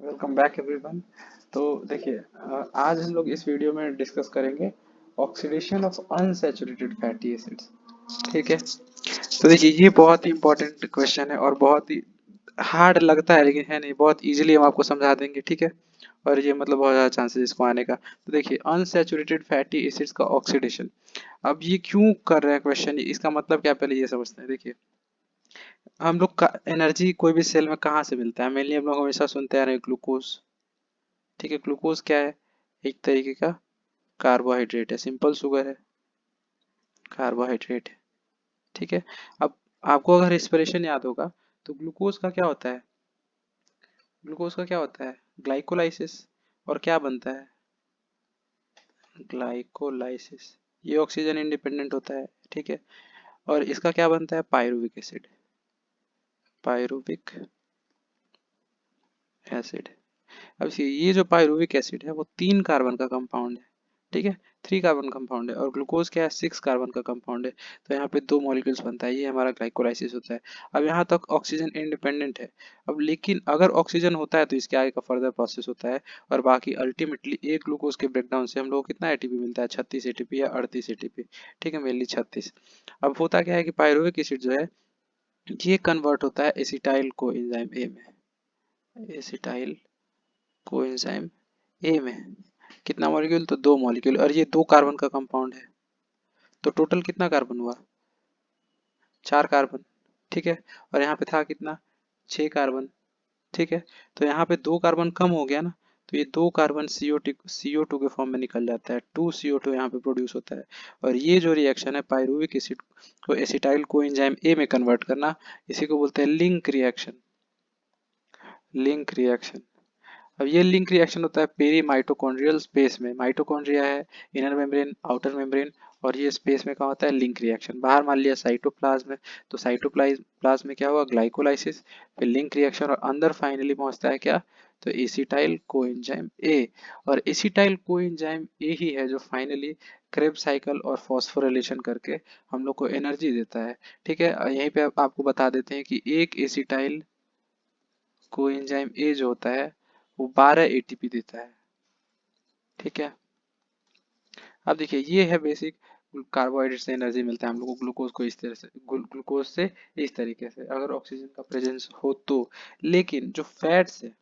Welcome back everyone. तो देखिए, आज हम लोग इस वीडियो में डिस्कस करेंगे oxidation of unsaturated fatty acids. ठीक है। तो देखिए, ये बहुत ही इंपॉर्टेंट क्वेश्चन है और बहुत ही हार्ड लगता है, लेकिन है नहीं, बहुत इजीली हम आपको समझा देंगे। ठीक है। और ये मतलब बहुत ज़्यादा चांसेस इसको आने का। तो देखिए, अनसैचुरेटेड फैटी एसिड्स का ऑक्सीडेशन, अब ये क्यों कर रहे हैं क्वेश्चन, इसका मतलब क्या, पहले ये समझते हैं। देखिए, हम लोग का एनर्जी कोई भी सेल में कहाँ से मिलता है, मेनली हम लोग हमेशा सुनते आ रहे हैं ग्लूकोज। ठीक है। ग्लूकोज क्या है? एक तरीके का कार्बोहाइड्रेट है, सिंपल शुगर है, कार्बोहाइड्रेट है। ठीक है। अब आपको अगर रेस्पिरेशन याद होगा, तो ग्लूकोज का क्या होता है? ग्लूकोज का क्या होता है? ग्लाइकोलाइसिस। और क्या बनता है? ग्लाइकोलाइसिस। ये ऑक्सीजन इंडिपेंडेंट होता है। ठीक है। और इसका क्या बनता है? Pyruvic acid. Pyruvic acid. अब ये जो पायरुविक एसिड है वो 3 कार्बन का कंपाउंड है। ठीक है। 3 कार्बन कंपाउंड है, और ग्लूकोज क्या है? 6 कार्बन का कंपाउंड है। तो यहाँ पे 2 मॉलिक्यूल्स बनता है, ये हमारा ग्लाइकोलाइसिस होता है। अब यहाँ तक ऑक्सीजन इंडिपेंडेंट है। अब लेकिन अगर ऑक्सीजन होता है तो इसके आगे का फर्दर प्रोसेस होता है। और बाकी अल्टीमेटली एक ग्लूकोज के ब्रेकडाउन से हम लोग को कितना एटीपी मिलता है? 36 एटीपी या 38 एटीपी। ठीक है, मेनली 36। अब होता क्या है कि पायरुविक एसिड जो है, ये कन्वर्ट होता है एसिटाइल को एंजाइम ए में। एसिटाइल कोएंजाइम ए में कितना मॉलिक्यूल? तो 2 मॉलिक्यूल, और ये 2 कार्बन का कंपाउंड है। तो टोटल कितना कार्बन हुआ? 4 कार्बन। ठीक है। और यहाँ पे था कितना? 6 कार्बन। ठीक है। तो यहाँ पे 2 कार्बन कम हो गया ना, तो ये 2 कार्बन CO2 के फॉर्म में निकल जाता है। 2 CO2 यहाँ पे प्रोड्यूस होता है। और ये जो रिएक्शन है पायरुविक एसिड को एसिटाइल कोएंजाइम ए में कन्वर्ट करना, इसी को बोलते हैं लिंक रिएक्शन। Link reaction. अब ये लिंक रिएक्शन होता है पेरी माइटोकॉन्ड्रियल स्पेस में। माइटोकॉन्ड्रिया है, इनर मेम्ब्रेन, आउटर मेम्ब्रेन, और ये स्पेस में क्या होता है? Link reaction. बाहर मान लिया साइटोप्लाज्म में, तो साइटोप्लाज्म में क्या हुआ? ग्लाइकोलाइसिस, फिर लिंक रिएक्शन, और अंदर फाइनली पहुंचता है क्या? तो एसिटाइल कोएंजाइम ए। और एसिटाइल कोएंजाइम ए ही है जो फाइनली क्रेब्स साइकिल और फॉस्फोरिलेशन करके हम लोग को एनर्जी देता है। ठीक है। यहीं पे आपको बता देते हैं कि एक एसिटाइल कोएंजाइम ए जो होता है वो 12 एटीपी देता है। ठीक है। अब देखिए, ये है बेसिक। कार्बोहाइड्रेट से एनर्जी मिलता है हम लोग को, ग्लूकोज को इस तरह से, ग्लूकोज से इस तरीके से, अगर ऑक्सीजन का प्रेजेंस हो तो। लेकिन जो फैट्स है,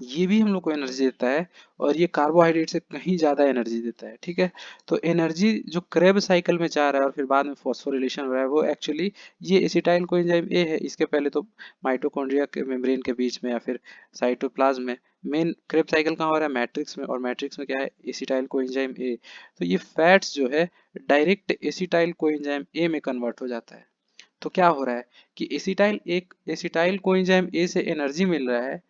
ये भी हम लोग को एनर्जी देता है, और ये कार्बोहाइड्रेट से कहीं ज्यादा एनर्जी देता है। ठीक है। तो एनर्जी जो क्रेब साइकिल में जा रहा है और फिर बाद में फॉस्फोरिलेशन हो रहा है, वो एक्चुअली ये एसिटाइल कोएंजाइम ए है। इसके पहले तो माइटोकॉन्ड्रिया के मेम्ब्रेन के बीच में या फिर साइटोप्लाज्म में मेन क्रेब साइकिल कहाँ हो रहा है? मैट्रिक्स में। और मैट्रिक्स में क्या है? Acetyl coenzyme A. तो ये फैट्स जो है डायरेक्ट एसिटाइल कोएंजाइम ए में कन्वर्ट हो जाता है। तो क्या हो रहा है कि एसिटाइल कोएंजाइम ए से एनर्जी मिल रहा है,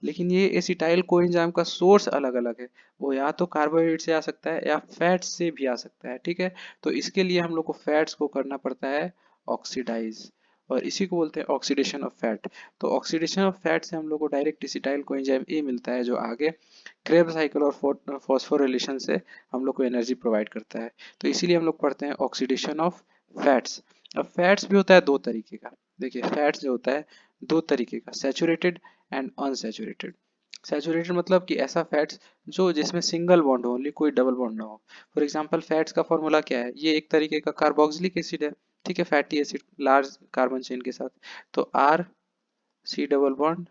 लेकिन ये एसिटाइल कोएंजाइम का सोर्स अलग अलग है। वो या तो कार्बोहाइड्रेट से आ सकता है या फैट्स से भी आ सकता है। ठीक है। तो इसके लिए हम लोग को फैट्स को करना पड़ता है ऑक्सीडाइज, और इसी को बोलते हैं ऑक्सीडेशन ऑफ फैट। तो ऑक्सीडेशन ऑफ फैट से हम लोग को डायरेक्ट एसिटाइल कोएंजाइम ए मिलता है, जो आगे क्रेब साइकिल और फॉस्फोरिलेशन से हम लोग को एनर्जी प्रोवाइड करता है। तो इसीलिए हम लोग पढ़ते हैं ऑक्सीडेशन ऑफ फैट्स। अब फैट्स भी होता है 2 तरीके का। देखिए, फैट्स जो होता है 2 तरीके का, सैचुरेटेड एंड अनसैचुरेटेड। सैचुरेटेड मतलब कि ऐसा फैट्स जो जिसमें सिंगल बॉन्ड हो, ओनली कोई डबल बॉन्ड ना हो। फॉर एग्जांपल, फैट्स का फॉर्मूला क्या है? ये एक तरीके का कार्बोक्सिलिक एसिड है। ठीक है, fatty acid large carbon chain के साथ। तो R C double bond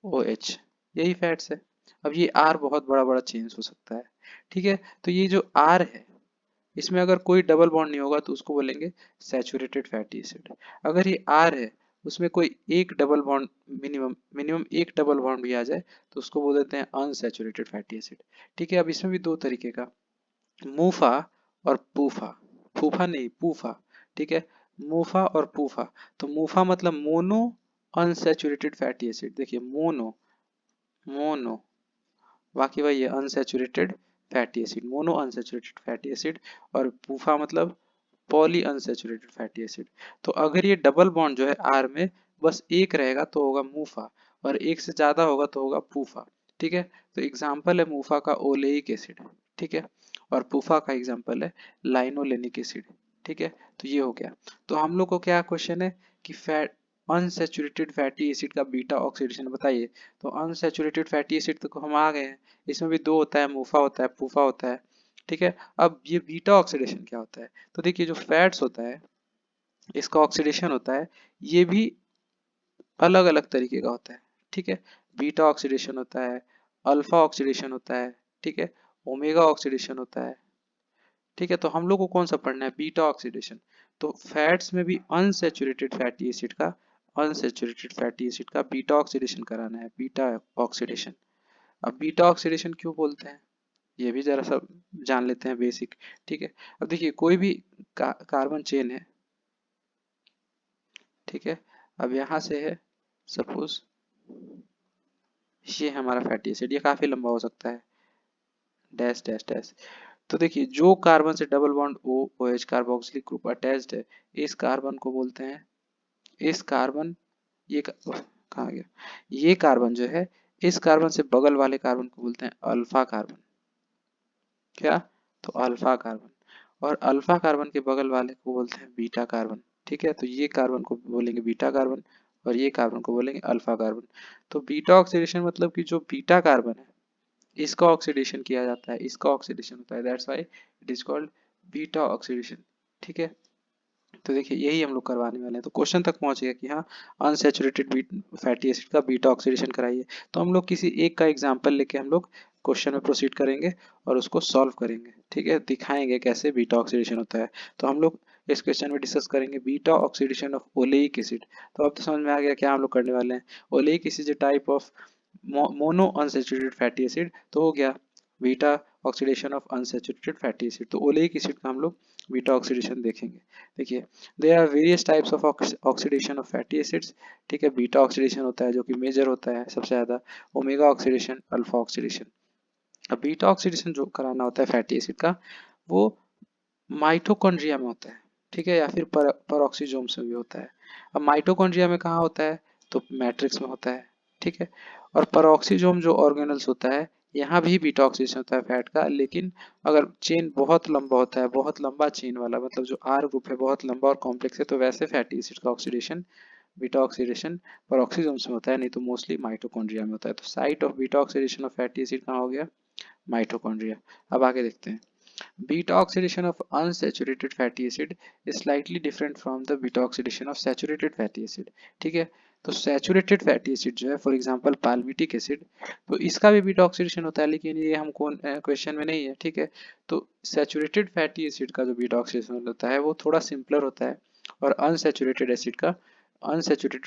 O H, यही फैट्स है। अब ये आर बहुत बड़ा बड़ा चेंज हो सकता है। ठीक है। तो ये जो आर है, इसमें अगर कोई डबल बॉन्ड नहीं होगा तो उसको बोलेंगे सैचुरेटेड फैटी एसिड। अगर ये आर है, उसमें कोई एक डबल बॉन्ड, मिनिमम मिनिमम एक डबल बॉन्ड भी आ जाए, तो उसको बोल देते हैं अनसैचुरेटेड फैटी एसिड। ठीक है। अब इसमें भी 2 तरीके का, मूफा और पूफा। फूफा नहीं, पूफा। ठीक है। मूफा और पूफा। तो मूफा मतलब मोनो अनसैचुरेटेड फैटी एसिड। देखिए, मोनो, मोनो, बाकी वही है, unsaturated fatty acid, mono unsaturated fatty acid. और पूफा मतलब पॉली अनसैचुरेटेड फैटी एसिड। तो अगर ये डबल बॉन्ड जो है आर में बस एक रहेगा तो होगा मूफा, और एक से ज्यादा होगा तो होगा पूफा। ठीक है। तो एग्जाम्पल है मूफा का ओलेइक एसिड। ठीक है। और पूफा का एग्जाम्पल है लाइनोलेनिक एसिड। ठीक है। तो ये हो गया। तो हम लोग को क्या क्वेश्चन है कि फैट अनसैचुरेटेड फैटी एसिड का बीटा ऑक्सीडेशन बताइए। तो अनसैचुरेटेड फैटी एसिड तक हम आ गए हैं, इसमें भी दो होता है, मूफा होता है, पूफा होता है, ठीक है। अब ये बीटा ऑक्सीडेशन क्या होता है, तो देखिए जो फैट्स होता है इसका ऑक्सीडेशन होता है, ये भी अलग अलग तरीके का होता है, ठीक है। बीटा ऑक्सीडेशन होता है, अल्फा ऑक्सीडेशन होता है, ठीक है, ओमेगा ऑक्सीडेशन होता है, ठीक है। तो हम लोग को कौन सा पढ़ना है, बीटा ऑक्सीडेशन। तो फैट्स में भी अनसैचुरेटेड फैटी एसिड का बीटा ऑक्सीडेशन कराना है, बीटा ऑक्सीडेशन। अब बीटा ऑक्सीडेशन क्यों बोलते हैं, ये भी जरा सा जान लेते हैं बेसिक, ठीक है। अब देखिए कोई भी कार्बन चेन है, ठीक है। अब यहाँ से है सपोज ये हमारा फैटी एसिड, ये काफी लंबा हो सकता है, डैश डैश डैश। तो देखिए जो कार्बन से double bond O O H carboxylic group attached है, इस कार्बन को बोलते हैं, इस कार्बन कहाँ गया, ये कार्बन जो है, इस कार्बन से बगल वाले कार्बन को बोलते हैं अल्फा कार्बन, क्या, तो अल्फा कार्बन। और अल्फा कार्बन के बगल वाले को बोलते हैं बीटा कार्बन, ठीक है। तो ये कार्बन को बोलेंगे बीटा कार्बन और ये कार्बन को बोलेंगे अल्फा कार्बन। तो बीटा ऑक्सीडेशन मतलब कि जो बीटा कार्बन है इसका ऑक्सीडेशन किया जाता है, इसका ऑक्सीडेशन होता है, that's why it is called beta oxidation, ठीक है। तो देखिए यही हम लोग करवाने वाले हैं। तो क्वेश्चन तक पहुंच गया कि हाँ अनसैचुरेटेड फैटी एसिड का बीटा ऑक्सीडेशन कराइए। तो हम लोग किसी एक का एग्जांपल लेके हम लोग क्वेश्चन में प्रोसीड करेंगे और उसको सॉल्व करेंगे, ठीक है, दिखाएंगे कैसे बीटा ऑक्सीडेशन होता है। तो हम लोग इस क्वेश्चन में डिस्कस करेंगे beta oxidation of oleic acid. तो अब तो समझ में आ गया क्या हम लोग करने वाले हैं। Oleic acid type of mono unsaturated fatty acid, तो हो गया beta oxidation of unsaturated fatty acid. तो ओलेइक एसिड का हम लोग बीटा ऑक्सीडेशन देखेंगे। देखिए there are various types of oxidation of fatty acids, ठीक है। बीटा ऑक्सीडेशन होता है जो कि मेजर होता है सबसे ज्यादा, ओमेगा ऑक्सीडेशन, अल्फा ऑक्सीडेशन। अब बीटा ऑक्सीडेशन जो कराना होता है फैटी एसिड का, वो माइटोकॉन्ड्रिया में होता है, ठीक है, या फिर परऑक्सीजोम्स में भी होता है। अब माइटोकॉन्ड्रिया में कहाँ होता है, तो मैट्रिक्स में होता है, ठीक है। और परऑक्सीजोम जो ऑर्गेनल्स होता है, यहाँ भी बीटा ऑक्सीडेशन होता है फैट का, लेकिन अगर चेन बहुत लंबा होता है, बहुत लंबा चेन वाला, मतलब जो आर ग्रुप है बहुत लंबा और कॉम्प्लेक्स है, तो वैसे फैटी एसिड का ऑक्सीडेशन, बीटा ऑक्सीडेशन परऑक्सीजोम्स में होता है, नहीं तो मोस्टली माइटोकॉन्ड्रिया में होता है। तो site of beta oxidation of fatty acid कहाँ हो गया, माइटोकॉन्ड्रिया। अब आगे देखते हैं। Beta oxidation of unsaturated fatty acid is slightly different from the beta oxidation of saturated fatty acid, ठीक है। तो सैचुरेटेड फैटी एसिड जो है, फॉर एग्जांपल पाल्मिटिक एसिड, तो इसका भी बीटा ऑक्सीडेशन होता है, लेकिन ये हम कौन क्वेश्चन में नहीं है, ठीक है। तो सैचुरेटेड फैटी एसिड का जो बीटा ऑक्सीडेशन होता है वो थोड़ा सिंपलर होता है, और अनसैचुरेटेड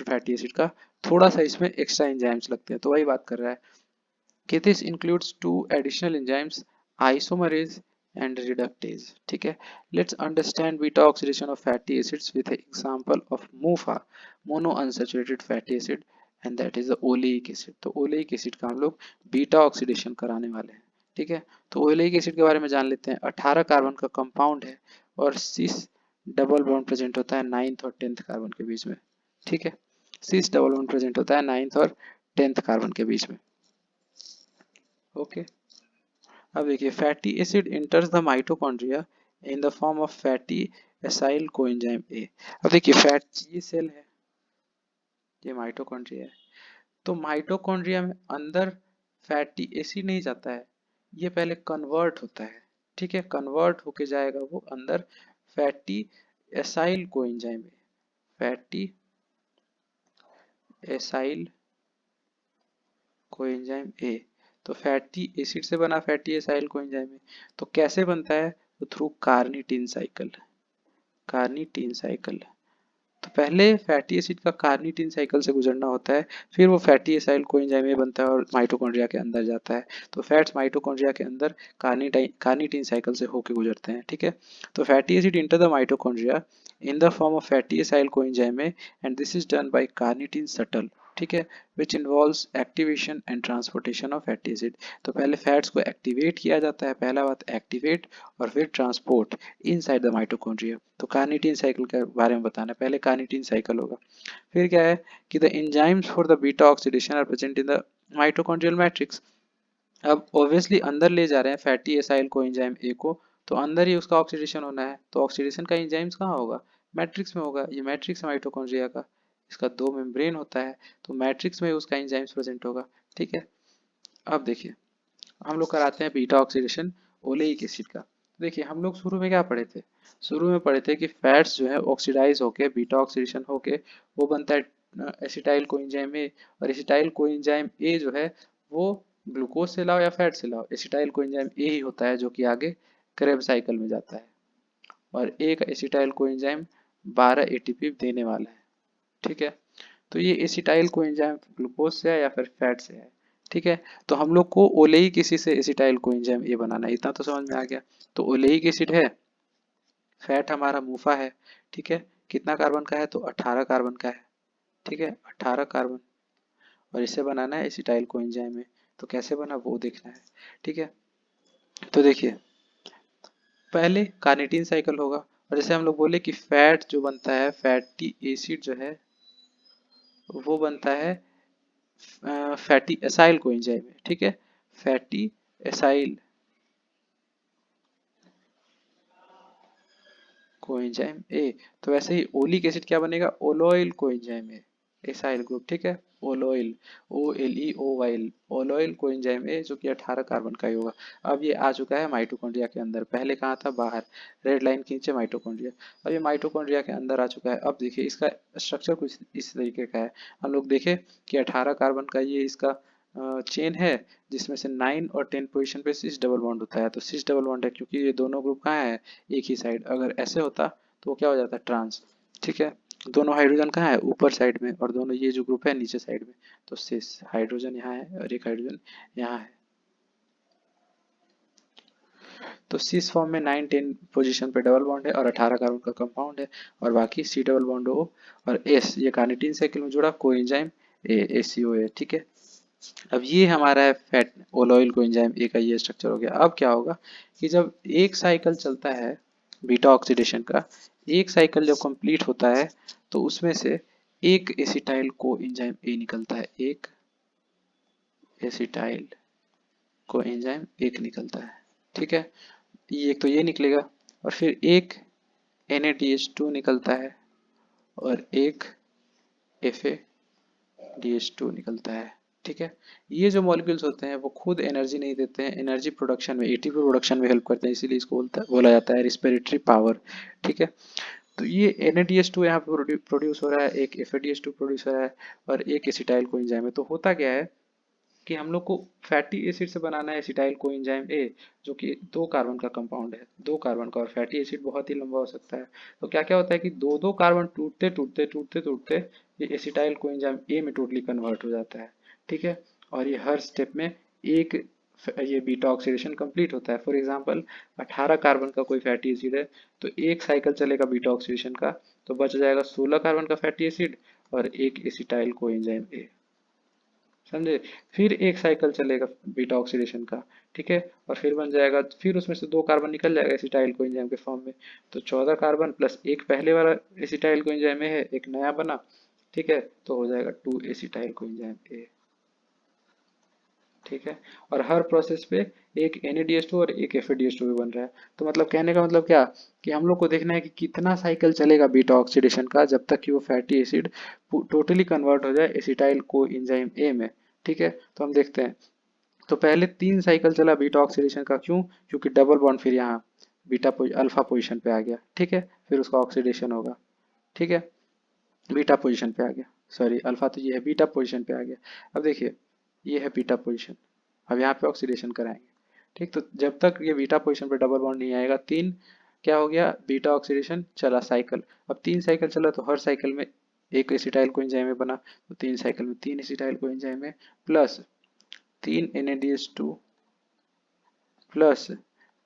फैटी एसिड का थोड़ा सा इसमें एक्स्ट्रा एंजाइम्स लगते हैं। तो वही बात कर रहा है कि this includes two additional enzymes, isomerase and reductase, ठीक है। Let's understand beta oxidation of fatty acids with an example of MUFA, mono unsaturated fatty acid, and that is the oleic acid। तो oleic acid का हम लोग beta oxidation कराने वाले हैं, ठीक है। तो ओलेइक एसिड के बारे में जान लेते हैं। 18 कार्बन का कंपाउंड है और 6 डबल बॉन्ड प्रेजेंट होता है 9th और 10th कार्बन के बीच में, ठीक है। 6 डबल बॉन्ड प्रेजेंट होता है 9th और 10th कार्बन के बीच में, ओके। अब देखिए fatty acid इंटर्स the mitochondria in the form of fatty acyl coenzyme A. अब देखिए फैट, ये सेल है, ये माइटोकॉन्ड्रिया है। तो माइटोकॉन्ड्रिया में अंदर फैटी एसिड नहीं जाता है, ये पहले कन्वर्ट होता है, ठीक है। कन्वर्ट होके जाएगा वो अंदर fatty acyl coenzyme A, fatty acyl coenzyme A. तो फैटी एसिड से बना फैटी एसाइल कोएंजाइम ए। तो कैसे बनता है, तो through carnitine cycle, carnitine cycle. तो पहले फैटी एसिड का कार्निटीन साइकिल से गुजरना होता है, फिर वो फैटी एसाइल कोएंजाइम ए बनता है और माइटोकॉन्ड्रिया के अंदर जाता है। तो फैट्स माइटोकॉन्ड्रिया के अंदर कार्निटीन साइकिल से होके गुजरते हैं, ठीक है। तो fatty acid enter the mitochondria in the form of fatty acyl coenzyme A and this is done by carnitine shuttle, ठीक है, which involves activation and transportation of fatty acid. तो पहले फैट्स को एक्टिवेट किया जाता है, पहला बात एक्टिवेट, और फिर ट्रांसपोर्ट इनसाइड द माइटोकॉन्ड्रिया। तो कार्निटीन साइकिल के बारे में बताना है, पहले कार्निटीन साइकिल होगा, फिर क्या है कि the enzymes for the beta oxidation are present in the mitochondrial matrix. अब ऑब्वियसली अंदर ले जा रहे हैं fatty acyl coenzyme A को, तो अंदर ही उसका ऑक्सीडेशन होना है, तो ऑक्सीडेशन का एंजाइम्स कहाँ होगा, मैट्रिक्स में होगा। ये मैट्रिक्स है माइटोकॉन्ड्रिया का, इसका 2 मेम्ब्रेन होता है, तो मैट्रिक्स में उसका एंजाइम्स प्रेजेंट होगा। ठीक है, अब देखिए हम लोग कराते हैं बीटा ऑक्सीडेशन ओलेइक एसिड का। देखिए हम लोग शुरू में क्या पढ़े थे, शुरू में पढ़े थे कि फैट्स जो है ऑक्सीडाइज होके बीटा ऑक्सीडेशन होके वो बनता है एसिटाइल कोएंजाइम ए, और एसिटाइल कोएंजाइम ए जो है वो ग्लूकोज से लाओ या फैट से लाओ, एसिटाइल कोएंजाइम ए ही होता है जो कि आगे क्रेब साइकिल में जाता है, और एक एसिटाइल कोएंजाइम 12 एटीपी देने वाला है। ठीक है, तो ये एसिटाइल कोएंजाइम ग्लूकोज से है या फिर फैट से है। ठीक है, तो हम लोग को ओलेइक एसिड से एसिटाइल कोएंजाइम ए बनाना है, इतना तो समझ में आ गया। तो ओलेइक एसिड है, फैट हमारा मूफा है। ठीक है, कितना कार्बन का है, तो 18 कार्बन का है। ठीक है, 18 कार्बन, और इसे बनाना है एसिटाइल कोएंजाइम में। तो कैसे बना वो देखना है। ठीक है, तो देखिए पहले कार्निटीन साइकिल होगा, और जैसे हम लोग बोले कि फैट जो बनता है, फैटी एसिड जो है वो बनता है फैटी एसाइल कोएंजाइम में। ठीक है, फैटी एसाइल कोएंजाइम ए। तो वैसे ही ओलिक एसिड क्या बनेगा, oleoyl coenzyme A, acyl group. ठीक है, oleoyl, O L E O Y, oleoyl coenzyme A, जो कि 18 कार्बन का ही होगा। अब ये आ चुका है माइटोकॉन्ड्रिया के अंदर, पहले कहाँ था, बाहर, रेड लाइन के नीचे माइटोकॉन्ड्रिया। अब ये माइटोकॉन्ड्रिया के अंदर आ चुका है। अब देखिए इसका स्ट्रक्चर कुछ इस तरीके का है। हम लोग देखें कि 18 कार्बन का ये इसका चेन है, जिसमें से 9 और 10 पोजीशन पे सिस डबल बॉन्ड होता है। तो सिस डबल बॉन्ड है क्योंकि ये दोनों ग्रुप कहाँ है, एक ही साइड। अगर ऐसे होता तो वो क्या हो जाता है, ट्रांस। ठीक है, दोनों हाइड्रोजन कहाँ है, ऊपर साइड में, और दोनों ये जो ग्रुप है नीचे साइड में। तो सिस हाइड्रोजन यहाँ है और एक हाइड्रोजन यहाँ है। तो सिस फॉर्म में 9-10 पोजीशन पे डबल बॉन्ड है और 18 कार्बन का कंपाउंड है, और बाकी सी डबल बॉन्ड ओ और एस, ये कार्निटीन साइकिल में जुड़ा कोएंजाइम ACO है। ठीक है, अब ये हमारा है फैट ओल कोएंजाइम ए का, ये स्ट्रक्चर हो गया। अब क्या होगा कि जब एक साइकिल चलता है बीटा ऑक्सीडेशन का, एक साइकिल जब कंप्लीट होता है तो उसमें से एक एसिटाइल कोएंजाइम ए निकलता है, एक एसिटाइल कोएंजाइम एक निकलता है। ठीक है, ये एक तो ये निकलेगा, और फिर एक NADH2 निकलता है, और एक FADH2 निकलता है। ठीक है, ये जो मॉलिक्यूल्स होते हैं वो खुद एनर्जी नहीं देते हैं, एनर्जी प्रोडक्शन में, एटीपी प्रोडक्शन में हेल्प करते हैं, इसीलिए इसको बोला जाता है रिस्पिरेटरी पावर। ठीक है, तो ये NADH2 यहाँ पे प्रोड्यूस हो रहा है, एक FADH2 प्रोड्यूस हो रहा है, और एक एसिटाइल कोएंजाइम है। तो होता क्या है कि हम लोग को फैटी एसिड से बनाना है एसिटाइल कोएंजाइम ए, जो कि 2 कार्बन का कंपाउंड है, 2 कार्बन का, और फैटी एसिड बहुत ही लंबा हो सकता है। तो क्या क्या होता है कि दो दो कार्बन टूटते टूटते टूटते टूटते ये एसिटाइल कोएंजाइम ए में टोटली कन्वर्ट हो जाता है। ठीक है, और ये हर स्टेप में एक ये बीटा ऑक्सीडेशन कंप्लीट होता है। फॉर एग्जांपल 18 कार्बन का कोई फैटी एसिड है, तो एक साइकिल चलेगा बीटा ऑक्सीडेशन का, तो बच जाएगा 16 कार्बन का फैटी एसिड और एक एसिटाइल कोएंजाइम ए। समझे, फिर एक साइकिल चलेगा बीटा ऑक्सीडेशन का। ठीक है, और फिर बन जाएगा, फिर उसमें से 2 कार्बन निकल जाएगा एसिटाइल कोएंजाइम के फॉर्म में। तो 14 कार्बन प्लस एक पहले वाला एसिटाइल कोएंजाइम है, एक नया बना। ठीक है, तो हो जाएगा 2 एसिटाइल कोएंजाइम ए। ठीक है, और हर प्रोसेस पे एक NADH2 और एक FADH2 भी बन रहा है। तो मतलब कहने का मतलब क्या, कि हम लोग को देखना है कि कितना साइकिल चलेगा बीटा ऑक्सीडेशन का जब तक कि वो फैटी एसिड टोटली कन्वर्ट हो जाए एसिटाइल को एंजाइम ए में। ठीक है, तो हम देखते हैं। तो पहले 3 साइकिल चला बीटा ऑक्सीडेशन का, क्यों, क्योंकि डबल बॉन्ड फिर यहाँ अल्फा पोजिशन पे आ गया। ठीक है, फिर उसका ऑक्सीडेशन होगा। ठीक है, बीटा पोजिशन पे आ गया, सॉरी अल्फा तो ये है, बीटा पोजिशन पे आ गया। अब देखिए ये है बीटा पोजिशन, अब यहाँ पे ऑक्सीडेशन कराएंगे। ठीक, तो जब तक ये बीटा पोजिशन पे डबल बॉन्ड नहीं आएगा, 3 क्या हो गया, बीटा ऑक्सीडेशन चला साइकिल। अब 3 साइकिल चला तो हर साइकिल में एक एसिटाइल कोएंजाइम में बना, तो 3 साइकिल में 3 एसिटाइल कोएंजाइम में प्लस 3 NADH2 प्लस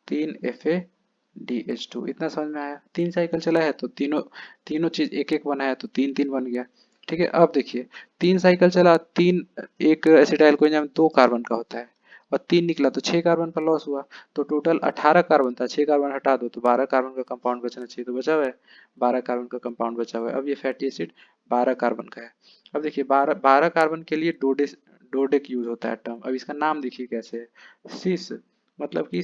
3 FADH2। इतना समझ में आया, 3 साइकिल चला है तो तीनों तीनों चीज एक एक बना है, तो 3-3 बन गया। ठीक है, अब देखिए 3 साइकिल चला, 3 एक एसिटाइल कोएंजाइम 2 कार्बन का होता है, और 3 निकला तो 6 कार्बन का लॉस हुआ। तो टोटल 18 कार्बन था, 6 कार्बन हटा दो तो 12 कार्बन का कंपाउंड बचना चाहिए, तो बचा हुआ है 12 कार्बन का कंपाउंड बचा हुआ है। अब ये फैटी एसिड 12 कार्बन का है। अब देखिए 12 कार्बन के लिए डोडेक यूज होता है टर्म। अब इसका नाम देखिए कैसे है, सिस, मतलब कि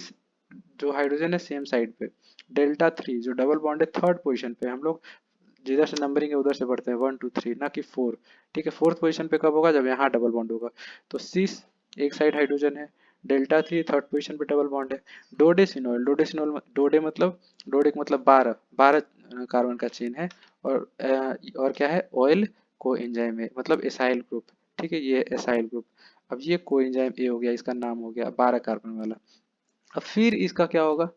जो हाइड्रोजन है सेम साइड पे, डेल्टा 3 जो डबल बॉन्ड है थर्ड पोजीशन पे, हम लोग जिधर से नंबरिंग है उधर से बढ़ते हैं, 1 2 3 ना कि 4। ठीक है, फोर्थ पोजीशन पे कब होगा, जब यहाँ डबल बॉन्ड होगा। तो सिस एक साइड हाइड्रोजन है, डेल्टा 3 थर्ड पोजीशन पे डबल बॉन्ड है। डोडेसिनोल, डोडे मतलब, डोडे का मतलब 12, 12 कार्बन का चेन है। और क्या है, ऑयल को एंजाइम है, मतलब एसाइल ग्रुप। ठीक है, ये एसाइल ग्रुप। अब ये को एंजाइम ए हो गया, इसका नाम हो गया 12 कार्बन वाला। अब फिर इसका क्या होगा,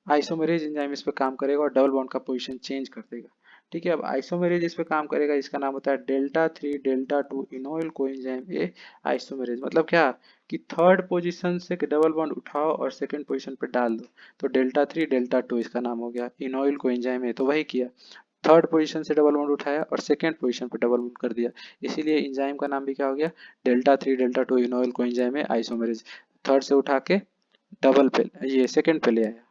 आइसोमेरेज एंजाइम इस पे काम करेगा और डबल बॉन्ड का पोजीशन चेंज कर देगा। ठीक है, अब आइसोमेरेज इस पे काम करेगा, इसका नाम होता है delta 3 delta 2 enoyl coenzyme A isomerase. मतलब क्या, कि थर्ड पोजीशन से डबल बॉन्ड उठाओ और सेकंड पोजीशन पे डाल दो, तो डेल्टा 3 डेल्टा 2 इसका नाम हो गया, इनोइल कोएंजाइम ए। तो वही किया, थर्ड पोजीशन से डबल बॉन्ड उठाया और सेकंड पोजीशन पे डबल बॉन्ड कर दिया, इसीलिए एंजाइम का नाम भी क्या हो गया, delta 3 delta 2 enoyl coenzyme A isomerase. Third से उठा के डबल पे, ये सेकंड पे ले आया,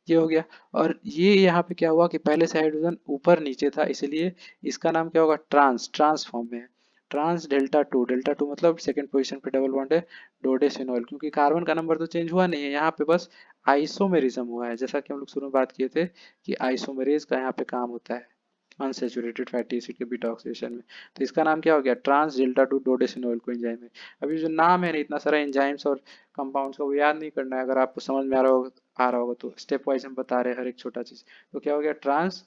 ये हो गया। और ये यहाँ पे क्या हुआ कि पहले से हाइड्रोजन ऊपर नीचे था, इसलिए इसका नाम क्या होगा, ट्रांस, ट्रांस फॉर्म में है। ट्रांस डेल्टा 2, डेल्टा 2 मतलब सेकंड पोजीशन पे डबल बॉन्ड है, डोडेसिनोइल। क्योंकि कार्बन का नंबर तो चेंज हुआ नहीं है, यहाँ पे बस आइसोमेरिज्म हुआ है, जैसा कि हम लोग शुरू में बात किए थे कि आइसोमेरेज का यहाँ पे काम होता है अनसेचुरेटेड फैटी एसिड के बीटा ऑक्सीडेशन में। तो इसका नाम क्या हो गया, ट्रांस डेल्टा 2 डोडेसिनोइल को एंजाइम है। अभी जो नाम है ना, इतना सारा एंजाइम्स और कंपाउंड्स का वो याद नहीं करना है, अगर आपको समझ में आ रहा होगा तो स्टेप वाइज हम बता रहे हैं हर एक छोटा चीज। तो क्या हो गया, ट्रांस,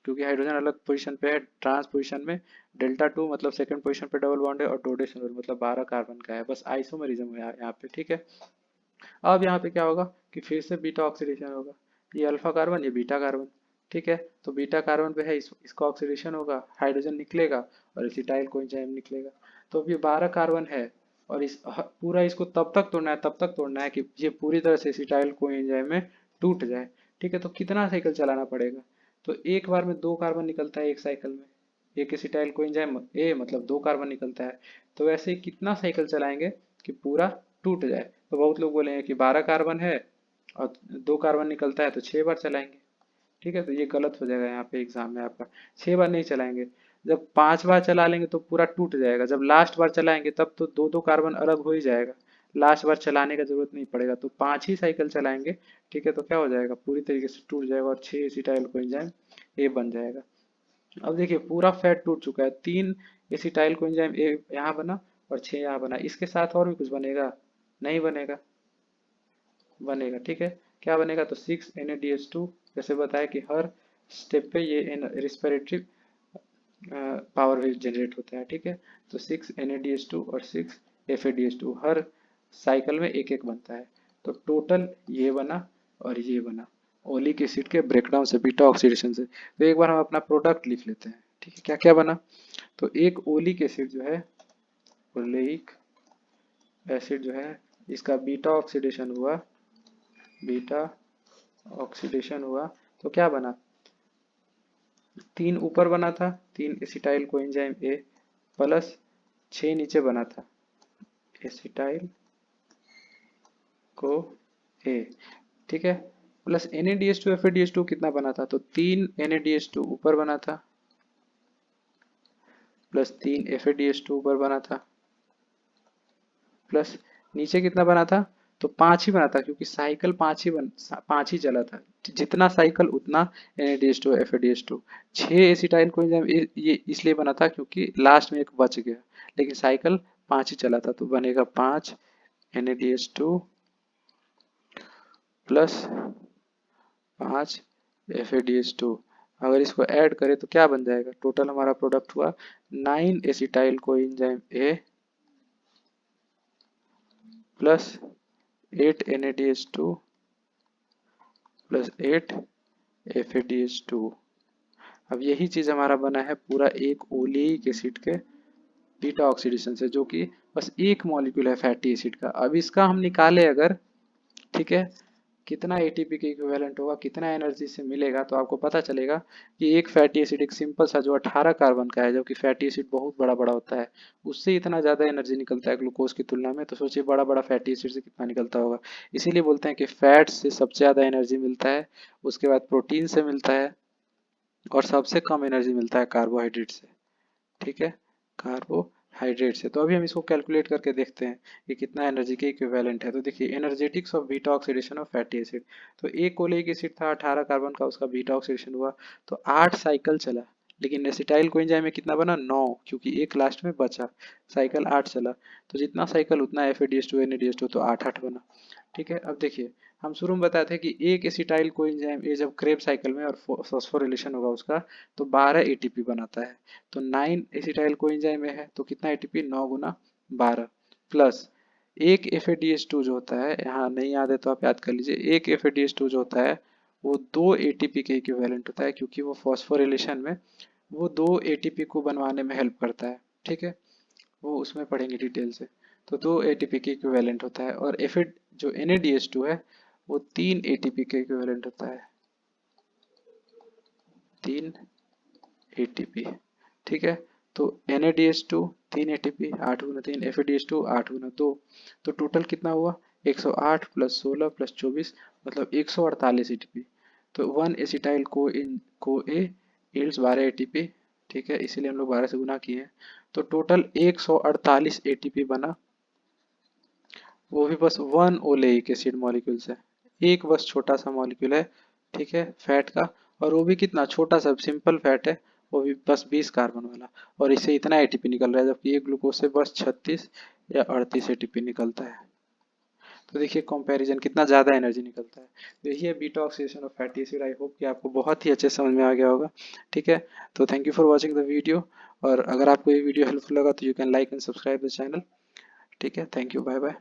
क्योंकि हाइड्रोजन अलग पोजीशन पे है, ट्रांस पोजीशन में, डेल्टा 2 मतलब सेकंड पोजीशन पे डबल बॉन्ड है, और डोडेसिनोइल मतलब 12 कार्बन का है, बस आइसोमेरिज्म है यहाँ पे। ठीक है, अब यहाँ पे क्या होगा कि फिर से बीटा ऑक्सीडेशन होगा, ये अल्फा कार्बन, ये बीटा कार्बन। ठीक है, तो बीटा कार्बन पे है, इसका ऑक्सीडेशन होगा, हाइड्रोजन निकलेगा और एसिटाइल कोएंजाइम निकलेगा। तो अब ये 12 कार्बन है, और इस पूरा इसको तब तक तोड़ना है, तब तक तोड़ना है कि ये पूरी तरह से एसिटाइल कोएंजाइम में टूट जाए। ठीक है, तो कितना साइकिल चलाना पड़ेगा, तो एक बार में 2 कार्बन निकलता है एक साइकिल में, एक एसिटाइल कोएंजाइम ए मतलब 2 कार्बन निकलता है। तो वैसे ही कितना साइकिल चलाएंगे कि पूरा टूट जाए। तो बहुत लोग बोलेंगे कि 12 कार्बन है और 2 कार्बन निकलता है तो 6 बार चलाएंगे। ठीक है, तो ये गलत हो जाएगा यहाँ पे एग्जाम में आपका, 6 बार नहीं चलाएंगे। जब 5 बार चला लेंगे तो पूरा टूट जाएगा, जब लास्ट बार चलाएंगे तब तो दो दो कार्बन अलग हो ही जाएगा, लास्ट बार चलाने का जरूरत नहीं पड़ेगा, तो 5 ही साइकिल चलाएंगे। ठीक है, तो क्या हो जाएगा, पूरी तरीके से टूट जाएगा और 6 एसिटाइल कोएंजाइम ए बन जाएगा। अब देखिए पूरा फैट टूट चुका है, 3 एसिटाइल कोएंजाइम ए यहाँ बना और 6 यहाँ बना, इसके साथ और भी कुछ बनेगा, नहीं बनेगा, बनेगा। ठीक है, क्या बनेगा, तो 6 NaDH2, जैसे बताया कि हर स्टेप पे ये रिस्पिरेटरी पावर वेव जनरेट होता है। ठीक है, तो 6 NaDH2 और 6 FADH2 हर साइकिल में एक एक बनता है, तो टोटल ये बना और ये बना, ओलिक एसिड के ब्रेकडाउन से, बीटा ऑक्सीडेशन से। तो एक बार हम अपना प्रोडक्ट लिख लेते हैं। ठीक है, क्या क्या बना, तो एक ओलिक एसिड जो है, ओलेइक एसिड जो है, इसका बीटा ऑक्सीडेशन हुआ, बीटा ऑक्सीडेशन हुआ, तो क्या बना, 3 ऊपर बना था, 3 एसिटाइल कोएंजाइम ए प्लस 6 नीचे बना था, एसिटाइल को ए। ठीक है, प्लस NaDH2 FADH2 कितना बना था, तो 3 NaDH2 ऊपर बना था प्लस 3 FADH2 ऊपर बना था, प्लस नीचे कितना बना था, तो 5 ही बना था, क्योंकि साइकिल 5 ही चला था, जितना साइकिल उतना NaDH2 FADH2। 6 एसिटाइल कोएंजाइम ये इसलिए बना था क्योंकि लास्ट में एक बच गया, लेकिन साइकिल 5 ही चला था, तो बनेगा 5 NaDH2 प्लस 5 FADH2। अगर इसको ऐड करें तो क्या बन जाएगा, टोटल हमारा प्रोडक्ट हुआ 9 acetyl coenzyme A plus 8 NaDH2 plus 8 FADH2। अब यही चीज हमारा बना है पूरा एक ओलिक एसिड के बीटा ऑक्सीडेशन से, जो कि बस एक मॉलिक्यूल है फैटी एसिड का। अब इसका हम निकाले अगर, ठीक है, कितना एटीपी के इक्विवेलेंट होगा, कितना एनर्जी से मिलेगा, तो आपको पता चलेगा कि एक फैटी एसिड, एक सिंपल सा जो 18 कार्बन का है, जबकि फैटी एसिड बहुत बड़ा बड़ा होता है, उससे इतना ज़्यादा एनर्जी निकलता है ग्लूकोज की तुलना में। तो सोचिए बड़ा बड़ा फैटी एसिड से कितना निकलता होगा। इसीलिए बोलते हैं कि फैट से सबसे ज़्यादा एनर्जी मिलता है, उसके बाद प्रोटीन से मिलता है, और सबसे कम एनर्जी मिलता है कार्बोहाइड्रेट से। ठीक है, कार्बोहाइड्रेट से। तो अभी हम इसको कैलकुलेट करके देखते हैं कि कितना एनर्जी के इक्विवेलेंट है। तो देखिए, energetics of beta oxidation of fatty acid, तो एक ओलेइक एसिड था 18 कार्बन का, उसका बीटा ऑक्सीडेशन हुआ तो 8 साइकिल चला, लेकिन एसिटाइल कोएंजाइम में कितना बना 9, क्योंकि एक लास्ट में बचा, साइकिल 8 चला, तो जितना साइकिल उतना FADH2 NADH2, तो 8 8 बना। ठीक है, अब देखिए हम शुरू में बताए थे कि एक एसिटाइल कोएंजाइम ये जब क्रेब साइकिल में और फॉस्फोरिलेशन होगा उसका, तो 12 ATP बनाता है। तो 9 एसिटाइल कोएंजाइम में है तो कितना ATP, 9 गुना 12 प्लस एक FADH2 जो होता है, यहाँ नहीं याद है तो आप याद कर लीजिए, एक FADH2 जो होता है वो 2 ATP के इक्विवेलेंट होता है, क्योंकि वो फॉस्फोरिलेशन में वो 2 ATP को बनवाने में हेल्प करता है। ठीक है, वो उसमें पढ़ेंगे डिटेल से। तो 2 ATP के इक्विवेलेंट होता है, और एफिड जो NADH2 है वो 3 ATP के इक्विवेलेंट होता है, 3 ATP। ठीक है, तो NADH2 3 ATP, 8 गुना 3, FADH2 8 गुना 2, तो टोटल कितना हुआ 108 प्लस 16 प्लस 24, मतलब 148 ATP। तो 1 एसिटाइल को ए यील्ड्स 12 ATP। ठीक है, इसीलिए हम लोग 12 से गुना किए हैं, तो टोटल 148 ATP बना, वो भी बस 1 ओलेइक एसिड मॉलिक्यूल से, एक बस छोटा सा मॉलिक्यूल है। ठीक है, फैट का, और वो भी कितना छोटा सा सिंपल फैट है, वो भी बस 20 कार्बन वाला, और इससे इतना एटीपी निकल रहा है, जबकि एक ग्लूकोज से बस 36 या 38 एटीपी निकलता है। तो देखिए कंपैरिजन कितना ज़्यादा एनर्जी निकलता है। तो यही है beta oxidation of fatty acid. I hope कि आपको बहुत ही अच्छे समझ में आ गया होगा। ठीक है, तो thank you for watching the video, और अगर आपको ये वीडियो हेल्पफुल लगा तो you can like and subscribe the channel. ठीक है, थैंक यू, बाय बाय।